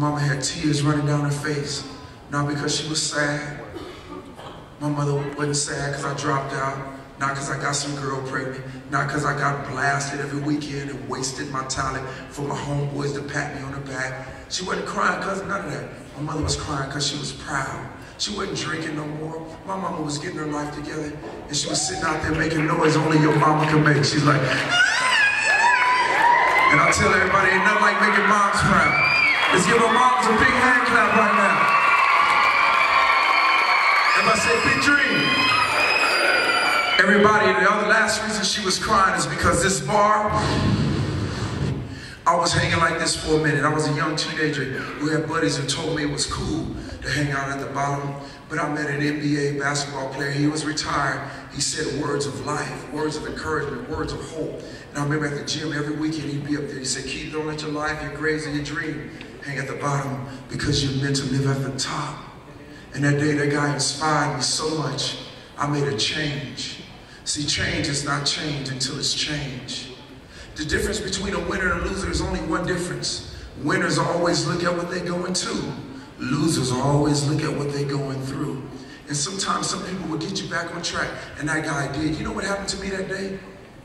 Mama had tears running down her face, not because she was sad. My mother wasn't sad because I dropped out, not because I got some girl pregnant, not because I got blasted every weekend and wasted my talent for my homeboys to pat me on the back. She wasn't crying because of none of that. My mother was crying because she was proud. She wasn't drinking no more. My mama was getting her life together, and she was sitting out there making noise only your mama can make. She's like, and I tell everybody, ain't nothing like making moms proud. Let's give our moms a big hand clap right now. Everybody say big dream. Everybody, the other last reason she was crying is because this bar, I was hanging like this for a minute. I was a young teenager who had buddies who told me it was cool to hang out at the bottom. But I met an NBA basketball player. He was retired. He said words of life, words of encouragement, words of hope. And I remember at the gym every weekend he'd be up there. He said, Keith, don't let your life, your grades, and your dream hang at the bottom because you're meant to live at the top. And that day, that guy inspired me so much, I made a change. See, change is not change until it's change. The difference between a winner and a loser is only one difference. Winners always look at what they're going to. Losers always look at what they're going through. And sometimes some people will get you back on track, and that guy did. You know what happened to me that day?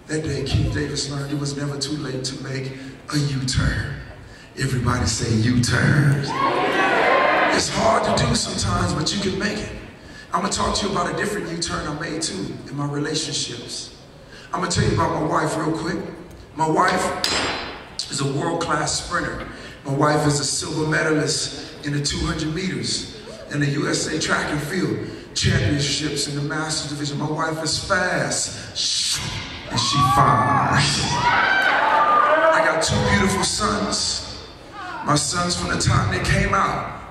That day, Keith Davis learned it was never too late to make a U-turn. Everybody say U-turn. It's hard to do sometimes, but you can make it. I'm gonna talk to you about a different U-turn I made too in my relationships. I'm gonna tell you about my wife real quick. My wife is a world-class sprinter. My wife is a silver medalist in the 200 meters in the USA track and field championships in the Masters division. My wife is fast and she fine. I got two beautiful sons. My sons, from the time they came out,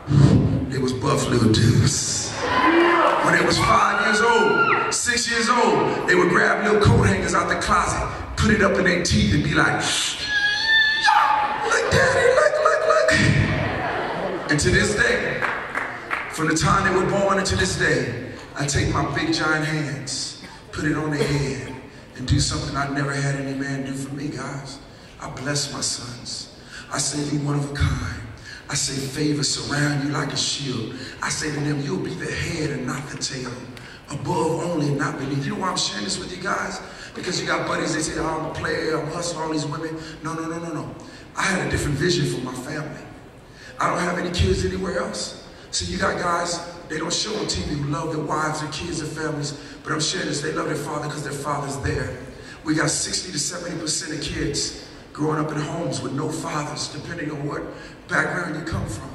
they was Buffalo dudes. When they was 5 years old, 6 years old, they would grab little coat hangers out the closet, put it up in their teeth and be like, look, daddy, look. And to this day, from the time they were born and to this day, I take my big giant hands, put it on their head, and do something I never had any man do for me, guys. I bless my sons. I say, be one of a kind. I say, favor surround you like a shield. I say to them, you'll be the head and not the tail. Above only and not beneath. You know why I'm sharing this with you guys? Because you got buddies, they say, oh, I'm a player, I'm hustling all these women. No. I had a different vision for my family. I don't have any kids anywhere else. So you got guys, they don't show on TV who love their wives, their kids, their families, but I'm sharing this, they love their father because their father's there. We got 60 to 70% of kids growing up in homes with no fathers, depending on what background you come from.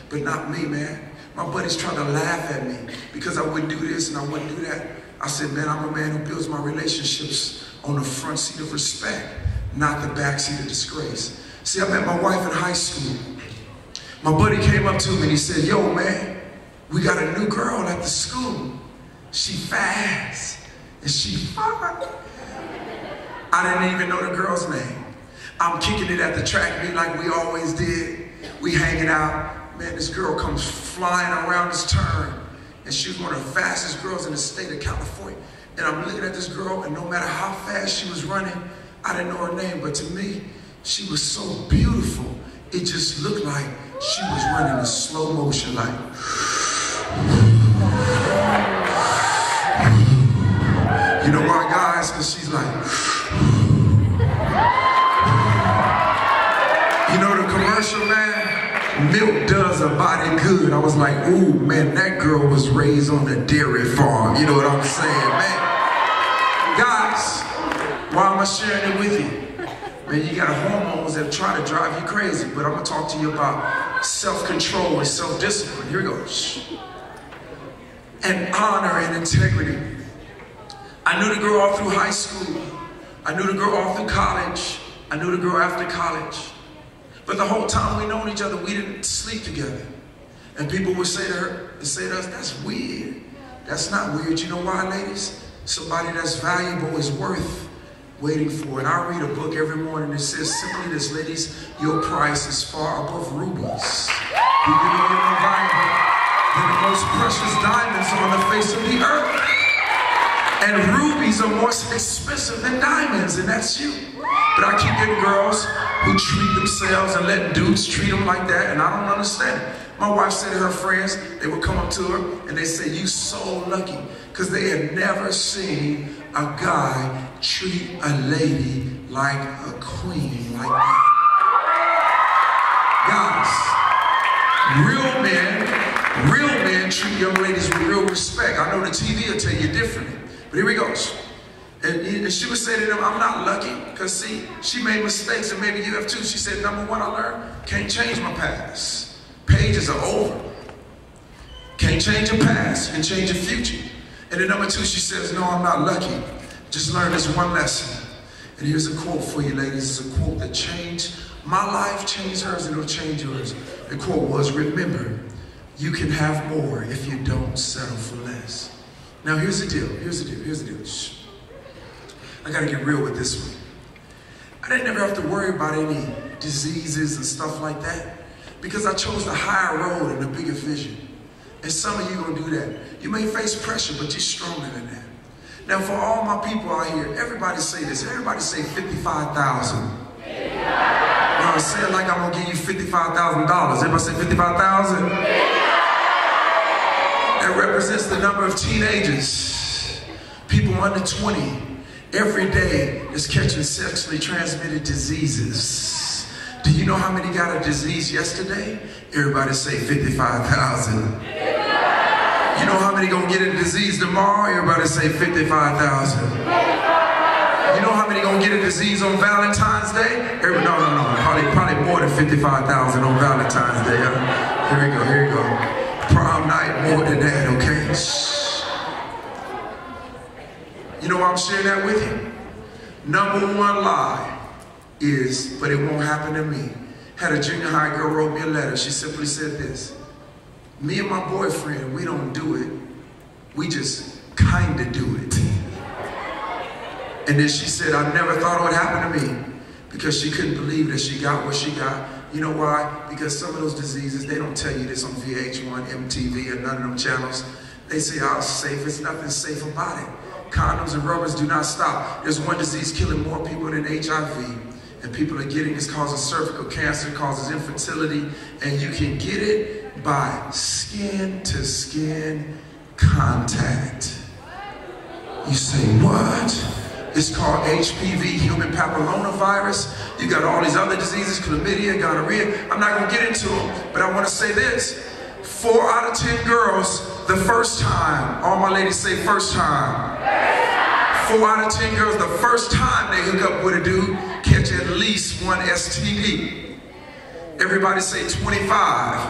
But not me, man. My buddies trying to laugh at me because I wouldn't do this and I wouldn't do that. I said, man, I'm a man who builds my relationships on the front seat of respect, not the back seat of disgrace. See, I met my wife in high school. My buddy came up to me and he said, yo, man, we got a new girl at the school. She fast and she fine. I didn't even know the girl's name. I'm kicking it at the track meet like we always did. We hanging out. Man, this girl comes flying around this turn, and she was one of the fastest girls in the state of California. And I'm looking at this girl, and no matter how fast she was running, I didn't know her name, but to me, she was so beautiful. It just looked like she was running in slow motion, like. You know why, guys? Because she's like. You know the commercial, man? Milk does a body good. I was like, ooh, man, that girl was raised on the dairy farm. You know what I'm saying, man? Guys, why am I sharing it with you? Man, you got hormones that try to drive you crazy, but I'm gonna talk to you about self-control and self-discipline. Here we go. And honor and integrity. I knew the girl all through high school. I knew the girl all through college. I knew the girl after college. But the whole time we known each other, we didn't sleep together. And people would say to us, that's weird. That's not weird. You know why, ladies? Somebody that's valuable is worth waiting for. And I read a book every morning that says simply this, ladies, your price is far above rubies. You know you're more valuable than the most precious diamonds on the face of the earth. And rubies are more expensive than diamonds, and that's you. But I keep getting girls who treat themselves and let dudes treat them like that, and I don't understand it. My wife said to her friends, they would come up to her and they say, "You so lucky," because they had never seen a guy treat a lady like a queen like that. Guys, real men treat young ladies with real respect. I know the TV will tell you differently, but here he goes. And she would say to them, "I'm not lucky," because see, she made mistakes and maybe you have too. She said, "Number one, I learned, can't change my past. Pages are over. Can't change your past, you can change your future." And then number two, she says, "No, I'm not lucky. Just learn this one lesson." And here's a quote for you ladies. It's a quote that changed my life, changed hers, and it'll change yours. The quote was, "Remember, you can have more if you don't settle for less." Now here's the deal, here's the deal, here's the deal. Shh. I gotta get real with this one. I didn't never have to worry about any diseases and stuff like that because I chose the higher road and the bigger vision. And some of you gonna do that. You may face pressure, but you're stronger than that. Now for all my people out here, everybody say this. Everybody say 55,000. Now say it like I'm gonna give you $55,000. Everybody say 55,000? That represents the number of teenagers, people under 20, every day is catching sexually transmitted diseases. Do you know how many got a disease yesterday? Everybody say 55,000. You know how many gonna get a disease tomorrow? Everybody say 55,000. You know how many gonna get a disease on Valentine's Day? No, probably more than 55,000 on Valentine's Day. Here we go. Prom night, more than that, okay? Shh. You know why I'm sharing that with you? Number one lie is, "But it won't happen to me." Had a junior high girl wrote me a letter. She simply said this: "Me and my boyfriend, we don't do it. We just kinda do it." And then she said, "I never thought it would happen to me," because she couldn't believe that she got what she got. You know why? Because some of those diseases, they don't tell you this on VH1, MTV, or none of them channels. They say, "Oh, it's safe." It's nothing safe about it. Condoms and rubbers do not stop. There's one disease killing more people than HIV. And people are getting this, causes cervical cancer, causes infertility, and you can get it by skin-to-skin contact. You say, "What?" It's called HPV, human papillomavirus. You got all these other diseases, chlamydia, gonorrhea. I'm not gonna get into them, but I wanna say this. 4 out of 10 girls, the first time, all my ladies say first time. 4 out of 10 girls, the first time they hook up with a dude, catch at least one STD. Everybody say 25.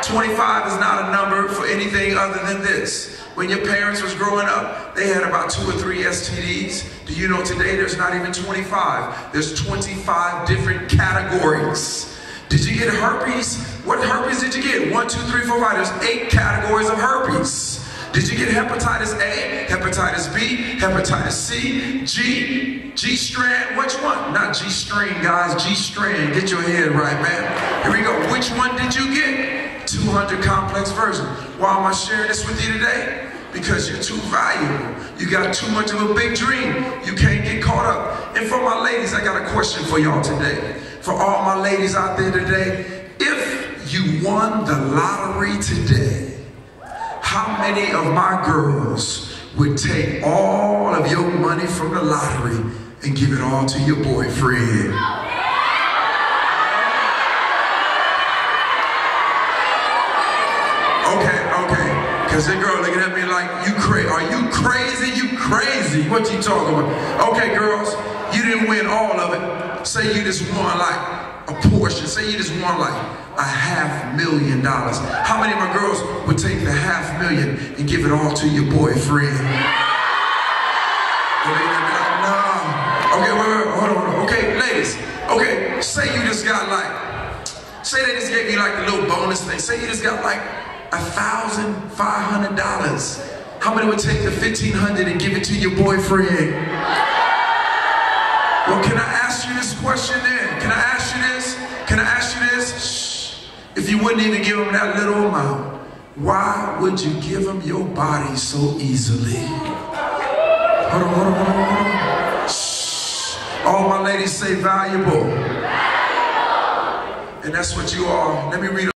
25 is not a number for anything other than this. When your parents was growing up, they had about 2 or 3 STDs. Do you know today there's not even 25? There's 25 different categories. Did you get herpes? What herpes did you get? 1, 2, 3, 4, 5. There's 8 categories of herpes. Did you get hepatitis A, hepatitis B, hepatitis C, G-strand? Which one? Not G-string, guys. G-strand. Get your head right, man. Here we go. Which one did you get? 200 complex versions. Why am I sharing this with you today? Because you're too valuable. You got too much of a big dream. You can't get caught up. And for my ladies, I got a question for y'all today. For all my ladies out there today, if you won the lottery today, how many of my girls would take all of your money from the lottery and give it all to your boyfriend? Okay, because that girl looking at me like, "You crazy? Are you crazy? You crazy? What you talking about?" Okay, girls, you didn't win all of it. Say you just won like a portion. Say you just won like $500,000. How many of my girls would take the $500,000 and give it all to your boyfriend? And they're gonna be like, "No." Okay, wait, hold on. Okay, ladies. Okay, say you just got like, say they just gave you like a little bonus thing. Say you just got like $1,500. How many would take the $1,500 and give it to your boyfriend? Well, can I ask you this question then? Can I ask you this? Can I ask you this? Shh. If you wouldn't even give him that little amount, why would you give him your body so easily? Hold on. Shh. All my ladies say valuable. And that's what you are. Let me read